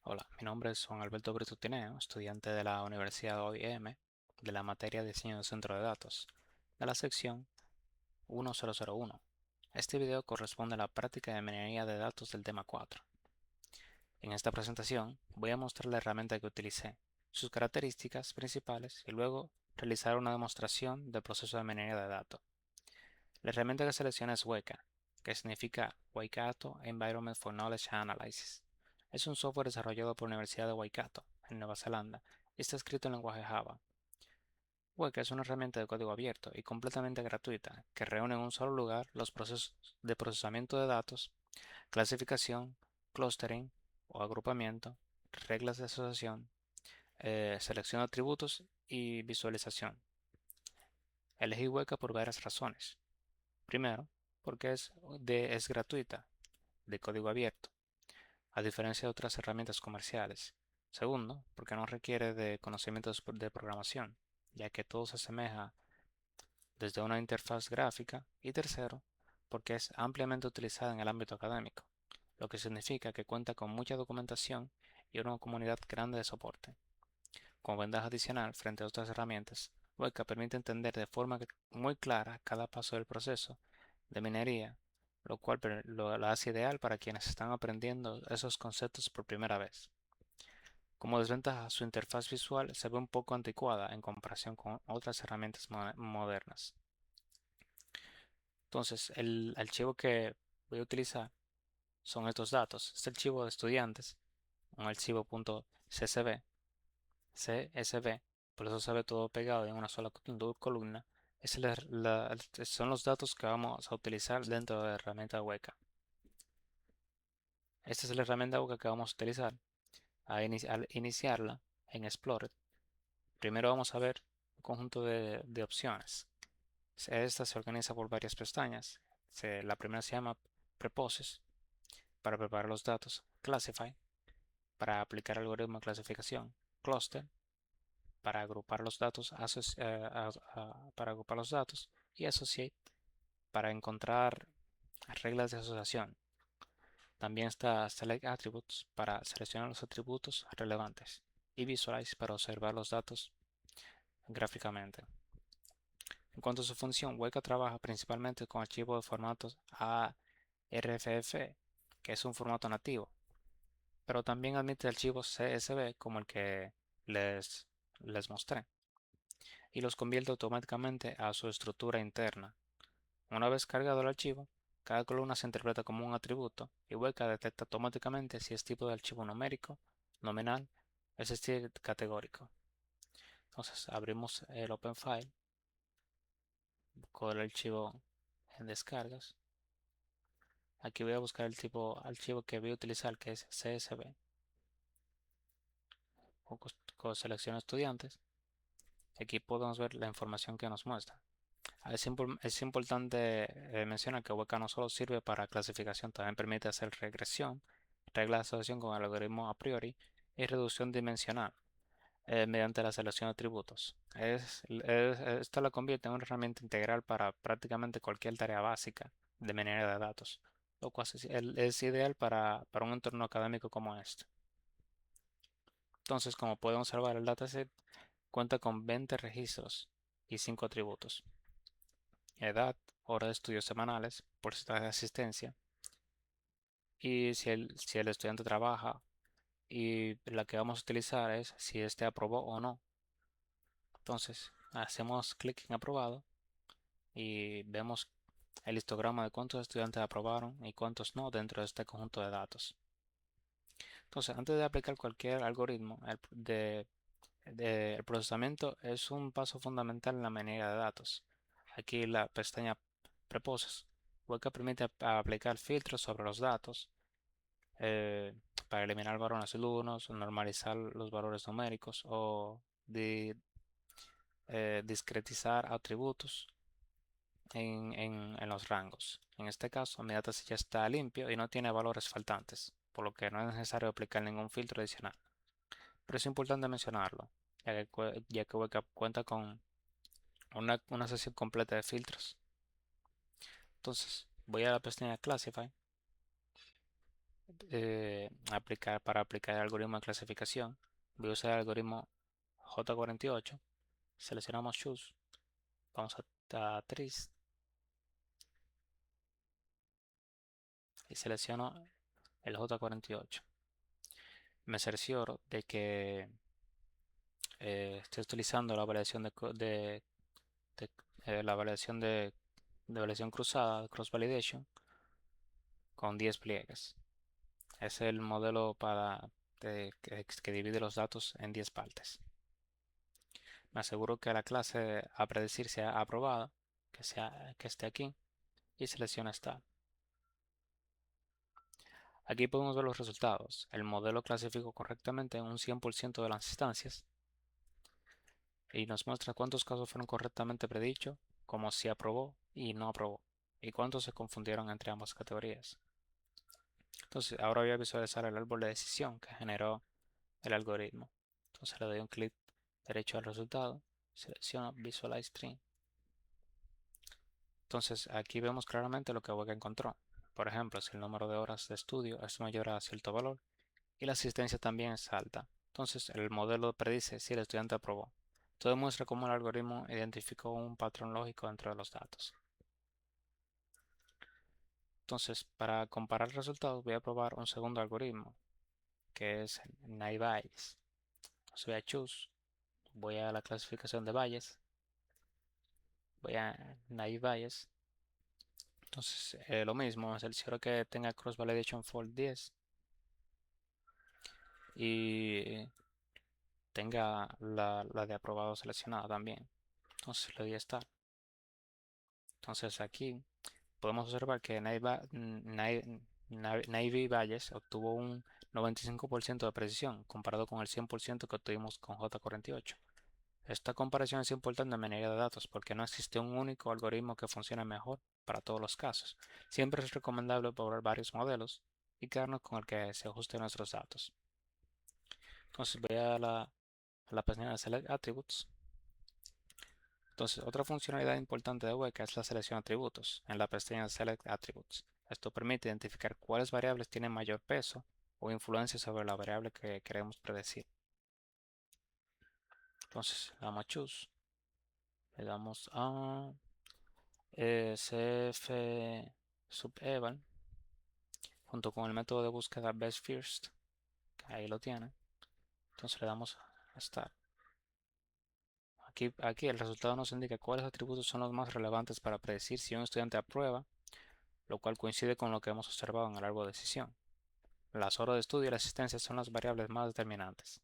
Hola, mi nombre es Juan Alberto Brito Tineo, estudiante de la Universidad OIM de la materia Diseño de Centro de Datos, de la sección 1001. Este video corresponde a la práctica de minería de datos del tema 4. En esta presentación voy a mostrar la herramienta que utilicé, sus características principales y luego realizar una demostración del proceso de minería de datos. La herramienta que seleccioné es Weka, que significa Waikato Environment for Knowledge Analysis. Es un software desarrollado por la Universidad de Waikato, en Nueva Zelanda, y está escrito en lenguaje Java. Weka es una herramienta de código abierto y completamente gratuita que reúne en un solo lugar los procesos de procesamiento de datos, clasificación, clustering o agrupamiento, reglas de asociación, selección de atributos y visualización. Elegí Weka por varias razones. Primero, porque es gratuita, de código abierto, a diferencia de otras herramientas comerciales. Segundo, porque no requiere de conocimientos de programación, ya que todo se asemeja desde una interfaz gráfica. Y tercero, porque es ampliamente utilizada en el ámbito académico, lo que significa que cuenta con mucha documentación y una comunidad grande de soporte. Como ventaja adicional frente a otras herramientas, Weka permite entender de forma muy clara cada paso del proceso de minería, lo cual lo hace ideal para quienes están aprendiendo esos conceptos por primera vez. Como desventaja, su interfaz visual se ve un poco anticuada en comparación con otras herramientas modernas. Entonces, el archivo que voy a utilizar son estos datos. Este archivo de estudiantes, un archivo .csv, CSV, por eso se ve todo pegado en una sola columna. Son los datos que vamos a utilizar dentro de la herramienta Weka. Esta es la herramienta Weka que vamos a utilizar. Al iniciarla en Explorer, primero vamos a ver un conjunto de opciones. Esta se organiza por varias pestañas. La primera se llama Preposes, para preparar los datos; Classify, para aplicar algoritmo de clasificación; Cluster, para agrupar los datos, y Associate, para encontrar reglas de asociación. También está Select Attributes para seleccionar los atributos relevantes y Visualize para observar los datos gráficamente. En cuanto a su función, Weka trabaja principalmente con archivos de formatos ARFF, que es un formato nativo, pero también admite archivos CSV como el que les, les mostré, y los convierte automáticamente a su estructura interna. Una vez cargado el archivo, cada columna se interpreta como un atributo y Weka detecta automáticamente si es tipo de archivo numérico, nominal, es decir, categórico. Entonces abrimos el Open File con el archivo en descargas. Aquí voy a buscar el tipo archivo que voy a utilizar, que es CSV, con selección estudiantes. Aquí podemos ver la información que nos muestra. Es importante mencionar que Weka no solo sirve para clasificación, también permite hacer regresión, reglas de asociación con el algoritmo a priori y reducción dimensional mediante la selección de atributos. Esto la convierte en una herramienta integral para prácticamente cualquier tarea básica de minería de datos, lo cual es ideal para un entorno académico como este. Entonces, como podemos observar, el dataset cuenta con 20 registros y 5 atributos: edad, hora de estudios semanales, porcentaje de asistencia, y si el estudiante trabaja, y la que vamos a utilizar es si este aprobó o no. Entonces hacemos clic en aprobado y vemos el histograma de cuántos estudiantes aprobaron y cuántos no dentro de este conjunto de datos. Entonces, antes de aplicar cualquier algoritmo, el procesamiento es un paso fundamental en la minería de datos. Aquí la pestaña Preposes. Weka permite aplicar filtros sobre los datos eh, para eliminar varones lunos, normalizar los valores numéricos o discretizar atributos en los rangos. En este caso, mi dataset ya está limpio y no tiene valores faltantes, por lo que no es necesario aplicar ningún filtro adicional. Pero es importante mencionarlo, ya que Weka cuenta con una sesión completa de filtros. Entonces, voy a la pestaña Classify para aplicar el algoritmo de clasificación, voy a usar el algoritmo J48. Seleccionamos Choose, vamos a Trees y selecciono el J48. Me cercioro de que estoy utilizando la variación de, la variación de validación cruzada, cross validation, con 10 pliegues. Es el modelo que divide los datos en 10 partes. Me aseguro que la clase a predecir sea aprobada, que esté aquí, y selecciono Start. Aquí podemos ver los resultados. El modelo clasificó correctamente en un 100% de las instancias y nos muestra cuántos casos fueron correctamente predichos, como si aprobó y no aprobó, y cuántos se confundieron entre ambas categorías. Entonces, ahora voy a visualizar el árbol de decisión que generó el algoritmo. Entonces le doy un clic derecho al resultado, selecciono Visualize Tree. Entonces aquí vemos claramente lo que Weka encontró. Por ejemplo, si el número de horas de estudio es mayor a cierto valor y la asistencia también es alta, entonces el modelo predice si el estudiante aprobó. Todo muestra cómo el algoritmo identificó un patrón lógico dentro de los datos. Entonces, para comparar resultados, voy a probar un segundo algoritmo, que es Naive Bayes. Entonces voy a Choose, voy a la clasificación de Bayes, voy a Naive Bayes. Entonces, lo mismo, es el cercioro que tenga Cross Validation for 10 y tenga la de aprobado seleccionada también. Entonces le doy a Start. Entonces aquí podemos observar que Navy Valles obtuvo un 95% de precisión comparado con el 100% que obtuvimos con J48. Esta comparación es importante en minería de datos porque no existe un único algoritmo que funcione mejor para todos los casos. Siempre es recomendable probar varios modelos y quedarnos con el que se ajuste a nuestros datos. Entonces voy a la pestaña de Select Attributes. Entonces, otra funcionalidad importante de Weka es la selección de atributos en la pestaña Select Attributes. Esto permite identificar cuáles variables tienen mayor peso o influencia sobre la variable que queremos predecir. Entonces, le damos a Choose, le damos a CF subeval junto con el método de búsqueda Best First, que ahí lo tiene. Entonces le damos a Start. Aquí el resultado nos indica cuáles atributos son los más relevantes para predecir si un estudiante aprueba, lo cual coincide con lo que hemos observado en el árbol de decisión. Las horas de estudio y la asistencia son las variables más determinantes.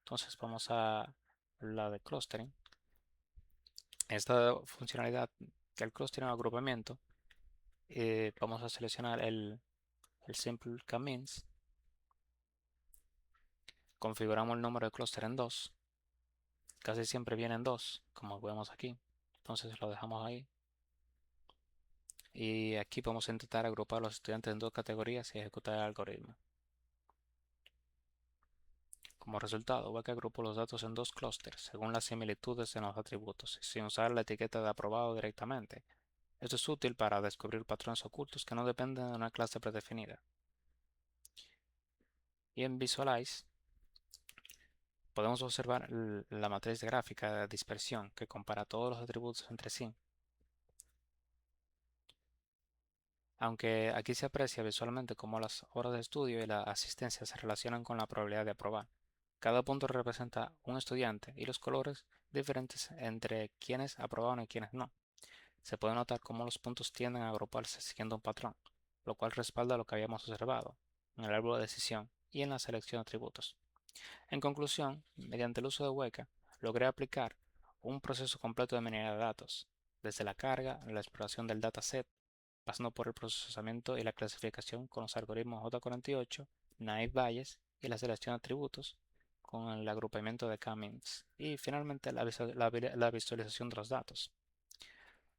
Entonces vamos a la de clustering. Esta funcionalidad que el clustering o agrupamiento, vamos a seleccionar el Simple K-means. Configuramos el número de clúster en 2. Casi siempre viene en 2, como vemos aquí. Entonces lo dejamos ahí. Y aquí podemos intentar agrupar a los estudiantes en dos categorías y ejecutar el algoritmo. Como resultado, Weka agrupó los datos en dos clústeres según las similitudes en los atributos, sin usar la etiqueta de aprobado directamente. Esto es útil para descubrir patrones ocultos que no dependen de una clase predefinida. Y en Visualize podemos observar la matriz gráfica de dispersión que compara todos los atributos entre sí. Aunque aquí se aprecia visualmente cómo las horas de estudio y la asistencia se relacionan con la probabilidad de aprobar. Cada punto representa un estudiante y los colores diferentes entre quienes aprobaron y quienes no. Se puede notar cómo los puntos tienden a agruparse siguiendo un patrón, lo cual respalda lo que habíamos observado en el árbol de decisión y en la selección de atributos. En conclusión, mediante el uso de Weka, logré aplicar un proceso completo de minería de datos, desde la carga, la exploración del dataset, pasando por el procesamiento y la clasificación con los algoritmos J48, Naive Bayes y la selección de atributos con el agrupamiento de K-means y finalmente la visualización de los datos.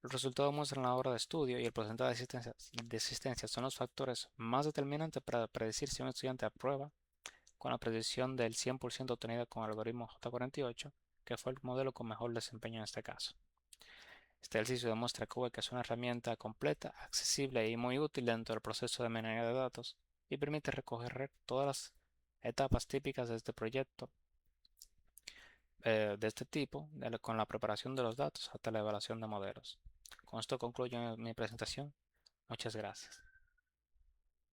Los resultados muestran la hora de estudio y el porcentaje de asistencia son los factores más determinantes para predecir si un estudiante aprueba con la precisión del 100% obtenida con el algoritmo J48, que fue el modelo con mejor desempeño en este caso. Este ejercicio demuestra que Weka es una herramienta completa, accesible y muy útil dentro del proceso de minería de datos y permite recoger todas las etapas típicas de este proyecto de este tipo, con la preparación de los datos hasta la evaluación de modelos. Con esto concluyo mi presentación. Muchas gracias.